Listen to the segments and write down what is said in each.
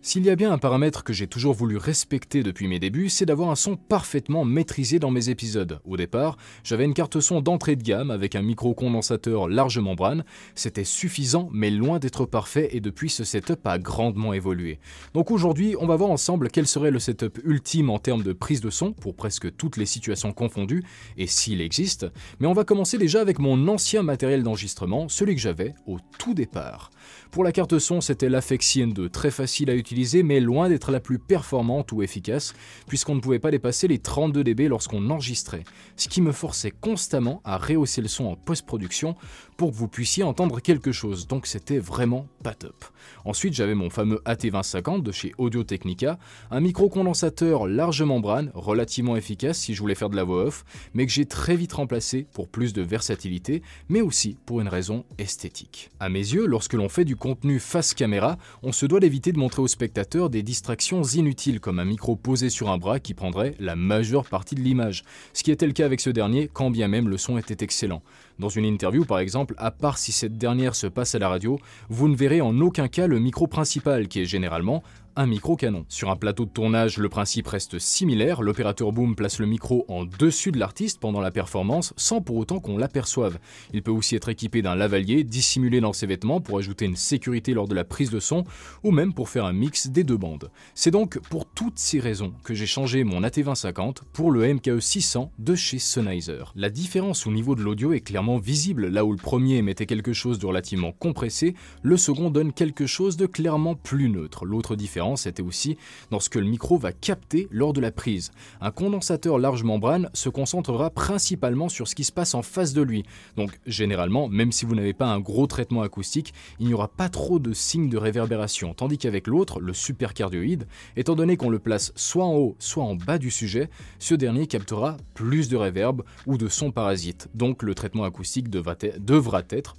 S'il y a bien un paramètre que j'ai toujours voulu respecter depuis mes débuts, c'est d'avoir un son parfaitement maîtrisé dans mes épisodes. Au départ, j'avais une carte son d'entrée de gamme avec un micro-condensateur large membrane. C'était suffisant, mais loin d'être parfait, et depuis ce setup a grandement évolué. Donc aujourd'hui, on va voir ensemble quel serait le setup ultime en termes de prise de son, pour presque toutes les situations confondues, et s'il existe. Mais on va commencer déjà avec mon ancien matériel d'enregistrement, celui que j'avais au tout départ. Pour la carte son, c'était l'Afexi N2, très facile à utiliser mais loin d'être la plus performante ou efficace, puisqu'on ne pouvait pas dépasser les 32 dB lorsqu'on enregistrait, ce qui me forçait constamment à rehausser le son en post-production pour que vous puissiez entendre quelque chose, donc c'était vraiment pas top. Ensuite, j'avais mon fameux AT2050 de chez Audio-Technica, un micro-condensateur large membrane, relativement efficace si je voulais faire de la voix off, mais que j'ai très vite remplacé pour plus de versatilité, mais aussi pour une raison esthétique. À mes yeux, lorsque l'on fait du contenu face caméra, on se doit d'éviter de montrer aux spectateurs des distractions inutiles comme un micro posé sur un bras qui prendrait la majeure partie de l'image, ce qui était le cas avec ce dernier quand bien même le son était excellent. Dans une interview par exemple, à part si cette dernière se passe à la radio, vous ne verrez en aucun cas le micro principal qui est généralement un micro-canon. Sur un plateau de tournage, le principe reste similaire, l'opérateur boom place le micro en dessus de l'artiste pendant la performance sans pour autant qu'on l'aperçoive. Il peut aussi être équipé d'un lavalier dissimulé dans ses vêtements pour ajouter une sécurité lors de la prise de son ou même pour faire un mix des deux bandes. C'est donc pour toutes ces raisons que j'ai changé mon AT2050 pour le MKE 600 de chez Sennheiser. La différence au niveau de l'audio est clairement visible, là où le premier émettait quelque chose de relativement compressé, le second donne quelque chose de clairement plus neutre. L'autre différence était aussi dans ce que le micro va capter lors de la prise. Un condensateur large membrane se concentrera principalement sur ce qui se passe en face de lui. Donc généralement, même si vous n'avez pas un gros traitement acoustique, il n'y aura pas trop de signes de réverbération. Tandis qu'avec l'autre, le supercardioïde, étant donné qu'on le place soit en haut, soit en bas du sujet, ce dernier captera plus de réverb ou de son parasite. Donc le traitement acoustique devra être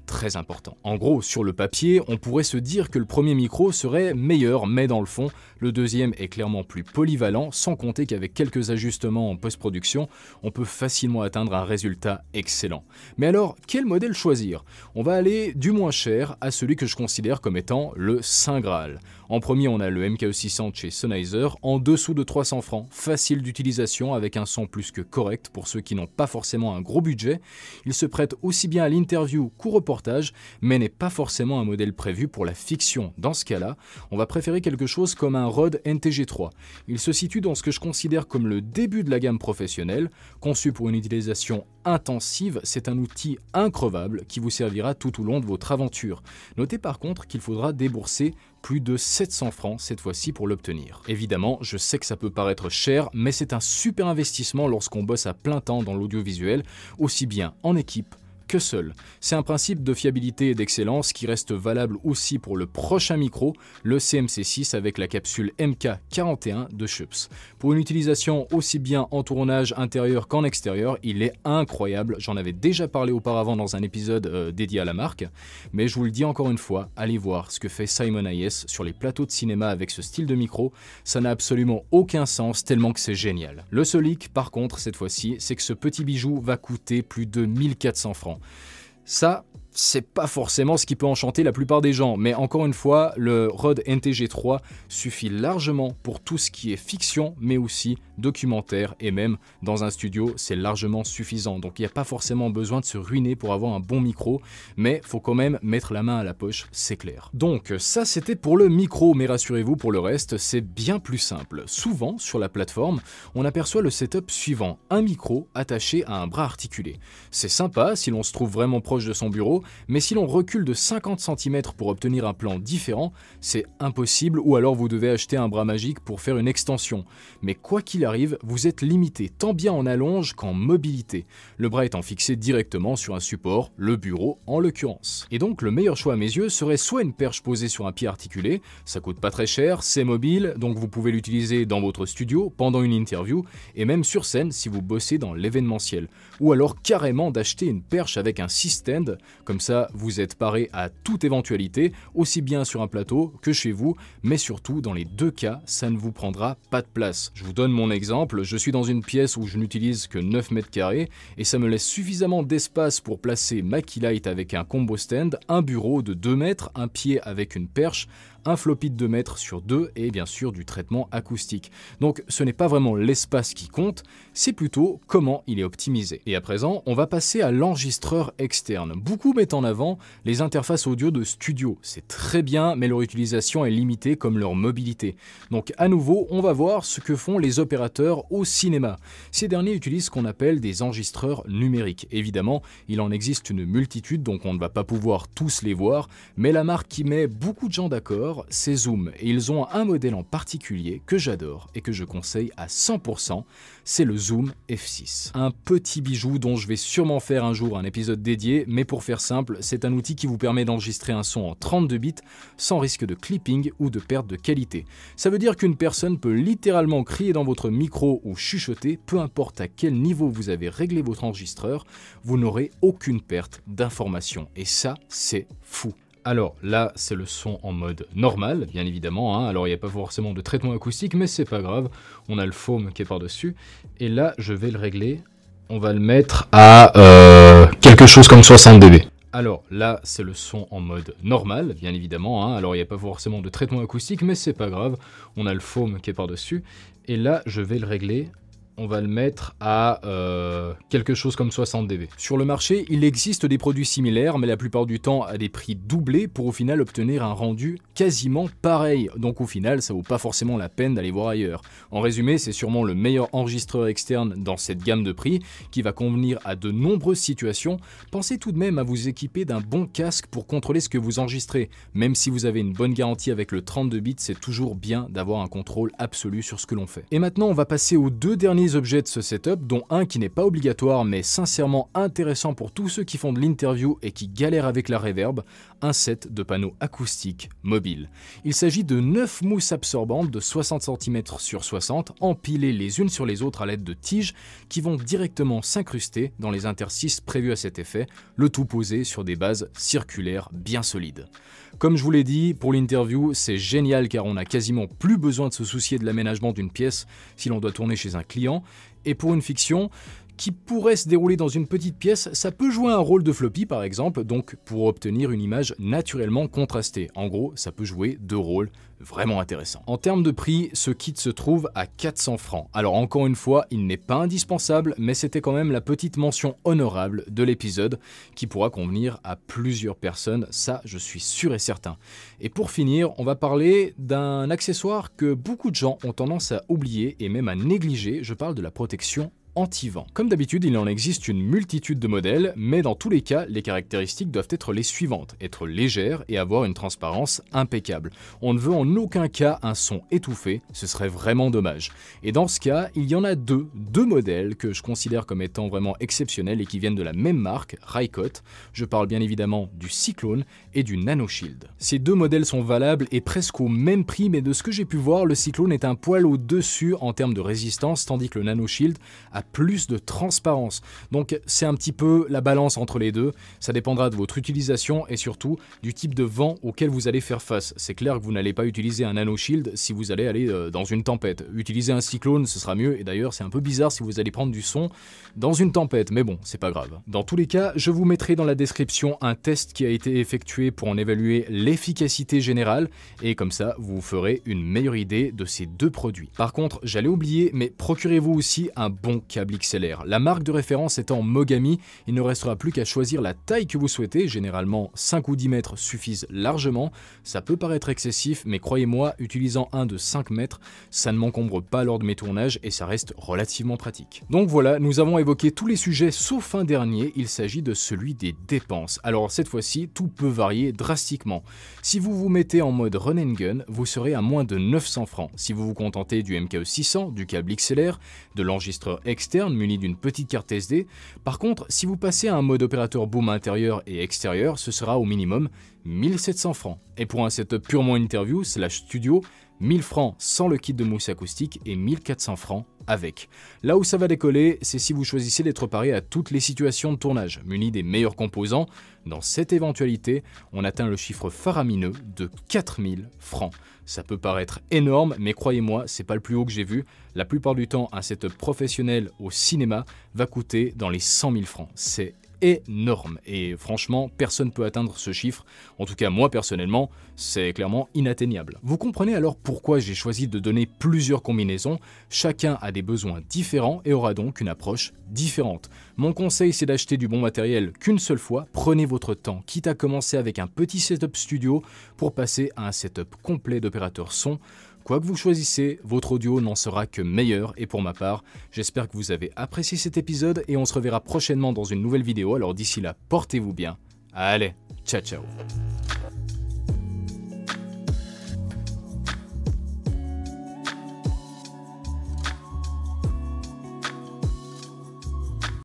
très important. En gros, sur le papier, on pourrait se dire que le premier micro serait meilleur, mais dans le fond, le deuxième est clairement plus polyvalent, sans compter qu'avec quelques ajustements en post-production, on peut facilement atteindre un résultat excellent. Mais alors, quel modèle choisir? On va aller du moins cher à celui que je considère comme étant le Saint Graal. En premier, on a le MKE 600 chez Sennheiser, en dessous de 300 francs, facile d'utilisation avec un son plus que correct pour ceux qui n'ont pas forcément un gros budget. Il se prête aussi bien à l'interview qu'au reportage, mais n'est pas forcément un modèle prévu pour la fiction. Dans ce cas-là, on va préférer quelque chose comme un Rode NTG3. Il se situe dans ce que je considère comme le début de la gamme professionnelle. Conçu pour une utilisation intensive, c'est un outil increvable qui vous servira tout au long de votre aventure. Notez par contre qu'il faudra débourser plus de 700 francs cette fois-ci pour l'obtenir. Évidemment, je sais que ça peut paraître cher, mais c'est un super investissement lorsqu'on bosse à plein temps dans l'audiovisuel, aussi bien en équipe que seul. C'est un principe de fiabilité et d'excellence qui reste valable aussi pour le prochain micro, le CMC6 avec la capsule MK41 de Schups. Pour une utilisation aussi bien en tournage intérieur qu'en extérieur, il est incroyable. J'en avais déjà parlé auparavant dans un épisode dédié à la marque, mais je vous le dis encore une fois, allez voir ce que fait Simon Hayes sur les plateaux de cinéma avec ce style de micro, ça n'a absolument aucun sens tellement que c'est génial. Le seul hic par contre cette fois-ci, c'est que ce petit bijou va coûter plus de 1400 francs. Ça, c'est pas forcément ce qui peut enchanter la plupart des gens, mais encore une fois, le Rode NTG3 suffit largement pour tout ce qui est fiction, mais aussi documentaire, et même dans un studio, c'est largement suffisant. Donc il n'y a pas forcément besoin de se ruiner pour avoir un bon micro, mais faut quand même mettre la main à la poche, c'est clair. Donc ça c'était pour le micro, mais rassurez-vous, pour le reste, c'est bien plus simple. Souvent, sur la plateforme, on aperçoit le setup suivant, un micro attaché à un bras articulé. C'est sympa si l'on se trouve vraiment proche de son bureau, mais si l'on recule de 50 cm pour obtenir un plan différent, c'est impossible ou alors vous devez acheter un bras magique pour faire une extension. Mais quoi qu'il arrive, vous êtes limité tant bien en allonge qu'en mobilité, le bras étant fixé directement sur un support, le bureau en l'occurrence. Et donc le meilleur choix à mes yeux serait soit une perche posée sur un pied articulé, ça coûte pas très cher, c'est mobile, donc vous pouvez l'utiliser dans votre studio, pendant une interview, et même sur scène si vous bossez dans l'événementiel. Ou alors carrément d'acheter une perche avec un C-stand, comme ça vous êtes paré à toute éventualité, aussi bien sur un plateau que chez vous, mais surtout dans les deux cas, ça ne vous prendra pas de place. Je vous donne mon exemple, je suis dans une pièce où je n'utilise que 9 mètres carrés, et ça me laisse suffisamment d'espace pour placer ma keylight avec un combo stand, un bureau de 2 mètres, un pied avec une perche, un floppy de 2 mètres sur 2 et bien sûr du traitement acoustique. Donc ce n'est pas vraiment l'espace qui compte, c'est plutôt comment il est optimisé. Et à présent, on va passer à l'enregistreur externe. Beaucoup mettent en avant les interfaces audio de studio. C'est très bien, mais leur utilisation est limitée comme leur mobilité. Donc à nouveau, on va voir ce que font les opérateurs au cinéma. Ces derniers utilisent ce qu'on appelle des enregistreurs numériques. Évidemment, il en existe une multitude, donc on ne va pas pouvoir tous les voir, mais la marque qui met beaucoup de gens d'accord, c'est Zoom. Et ils ont un modèle en particulier que j'adore et que je conseille à 100%, c'est le Zoom F6. Un petit bijou dont je vais sûrement faire un jour un épisode dédié, mais pour faire simple, c'est un outil qui vous permet d'enregistrer un son en 32 bits sans risque de clipping ou de perte de qualité. Ça veut dire qu'une personne peut littéralement crier dans votre micro ou chuchoter, peu importe à quel niveau vous avez réglé votre enregistreur, vous n'aurez aucune perte d'information. Et ça, c'est fou. Alors là, c'est le son en mode normal, bien évidemment, hein. Alors il n'y a pas forcément de traitement acoustique, mais c'est pas grave, on a le foam qui est par-dessus. Et là, je vais le régler, on va le mettre à quelque chose comme 60 dB. Alors là, c'est le son en mode normal, bien évidemment, hein. Alors il n'y a pas forcément de traitement acoustique, mais c'est pas grave, on a le foam qui est par-dessus. Et là, je vais le régler. On va le mettre à quelque chose comme 60 dB. Sur le marché, il existe des produits similaires, mais la plupart du temps à des prix doublés pour au final obtenir un rendu quasiment pareil. Donc au final, ça vaut pas forcément la peine d'aller voir ailleurs. En résumé, c'est sûrement le meilleur enregistreur externe dans cette gamme de prix qui va convenir à de nombreuses situations. Pensez tout de même à vous équiper d'un bon casque pour contrôler ce que vous enregistrez. Même si vous avez une bonne garantie avec le 32 bits, c'est toujours bien d'avoir un contrôle absolu sur ce que l'on fait. Et maintenant, on va passer aux deux derniers objets de ce setup, dont un qui n'est pas obligatoire mais sincèrement intéressant pour tous ceux qui font de l'interview et qui galèrent avec la reverb, un set de panneaux acoustiques mobiles. Il s'agit de 9 mousses absorbantes de 60 cm sur 60, empilées les unes sur les autres à l'aide de tiges qui vont directement s'incruster dans les interstices prévus à cet effet, le tout posé sur des bases circulaires bien solides. Comme je vous l'ai dit, pour l'interview, c'est génial car on n'a quasiment plus besoin de se soucier de l'aménagement d'une pièce si l'on doit tourner chez un client. Et pour une fiction qui pourrait se dérouler dans une petite pièce, ça peut jouer un rôle de floppy par exemple, donc pour obtenir une image naturellement contrastée. En gros, ça peut jouer deux rôles vraiment intéressants. En termes de prix, ce kit se trouve à 400 francs. Alors encore une fois, il n'est pas indispensable, mais c'était quand même la petite mention honorable de l'épisode qui pourra convenir à plusieurs personnes, ça je suis sûr et certain. Et pour finir, on va parler d'un accessoire que beaucoup de gens ont tendance à oublier et même à négliger, je parle de la protection anti-vent. Comme d'habitude, il en existe une multitude de modèles, mais dans tous les cas, les caractéristiques doivent être les suivantes, être légères et avoir une transparence impeccable. On ne veut en aucun cas un son étouffé, ce serait vraiment dommage. Et dans ce cas, il y en a deux modèles que je considère comme étant vraiment exceptionnels et qui viennent de la même marque, Rycote. Je parle bien évidemment du Cyclone et du Nanoshield. Ces deux modèles sont valables et presque au même prix, mais de ce que j'ai pu voir, le Cyclone est un poil au-dessus en termes de résistance, tandis que le Nanoshield a plus de transparence. Donc c'est un petit peu la balance entre les deux, ça dépendra de votre utilisation et surtout du type de vent auquel vous allez faire face. C'est clair que vous n'allez pas utiliser un Nanoshield si vous allez aller dans une tempête. Utiliser un Cyclone, ce sera mieux, et d'ailleurs c'est un peu bizarre si vous allez prendre du son dans une tempête, mais bon, c'est pas grave. Dans tous les cas, je vous mettrai dans la description un test qui a été effectué pour en évaluer l'efficacité générale, et comme ça, vous ferez une meilleure idée de ces deux produits. Par contre, j'allais oublier, mais procurez-vous aussi un bon câble XLR. La marque de référence étant Mogami, il ne restera plus qu'à choisir la taille que vous souhaitez, généralement 5 ou 10 mètres suffisent largement. Ça peut paraître excessif, mais croyez-moi, utilisant un de 5 mètres, ça ne m'encombre pas lors de mes tournages et ça reste relativement pratique. Donc voilà, nous avons évoqué tous les sujets sauf un dernier, il s'agit de celui des dépenses. Alors cette fois-ci, tout peut varier drastiquement. Si vous vous mettez en mode run and gun, vous serez à moins de 900 francs. Si vous vous contentez du MKE 600, du câble XLR, de l'enregistreur externe muni d'une petite carte SD. Par contre, si vous passez à un mode opérateur boom intérieur et extérieur, ce sera au minimum 1700 francs. Et pour un setup purement interview / studio, 1000 francs sans le kit de mousse acoustique et 1400 francs avec. Là où ça va décoller, c'est si vous choisissez d'être paré à toutes les situations de tournage, muni des meilleurs composants. Dans cette éventualité, on atteint le chiffre faramineux de 4000 francs. Ça peut paraître énorme, mais croyez-moi, c'est pas le plus haut que j'ai vu. La plupart du temps, un setup professionnel au cinéma va coûter dans les 100 000 francs. C'est énorme. Et franchement, personne ne peut atteindre ce chiffre. En tout cas, moi personnellement, c'est clairement inatteignable. Vous comprenez alors pourquoi j'ai choisi de donner plusieurs combinaisons. Chacun a des besoins différents et aura donc une approche différente. Mon conseil, c'est d'acheter du bon matériel qu'une seule fois. Prenez votre temps, quitte à commencer avec un petit setup studio pour passer à un setup complet d'opérateur son. Quoi que vous choisissez, votre audio n'en sera que meilleur et pour ma part, j'espère que vous avez apprécié cet épisode et on se reverra prochainement dans une nouvelle vidéo. Alors d'ici là, portez-vous bien. Allez, ciao ciao.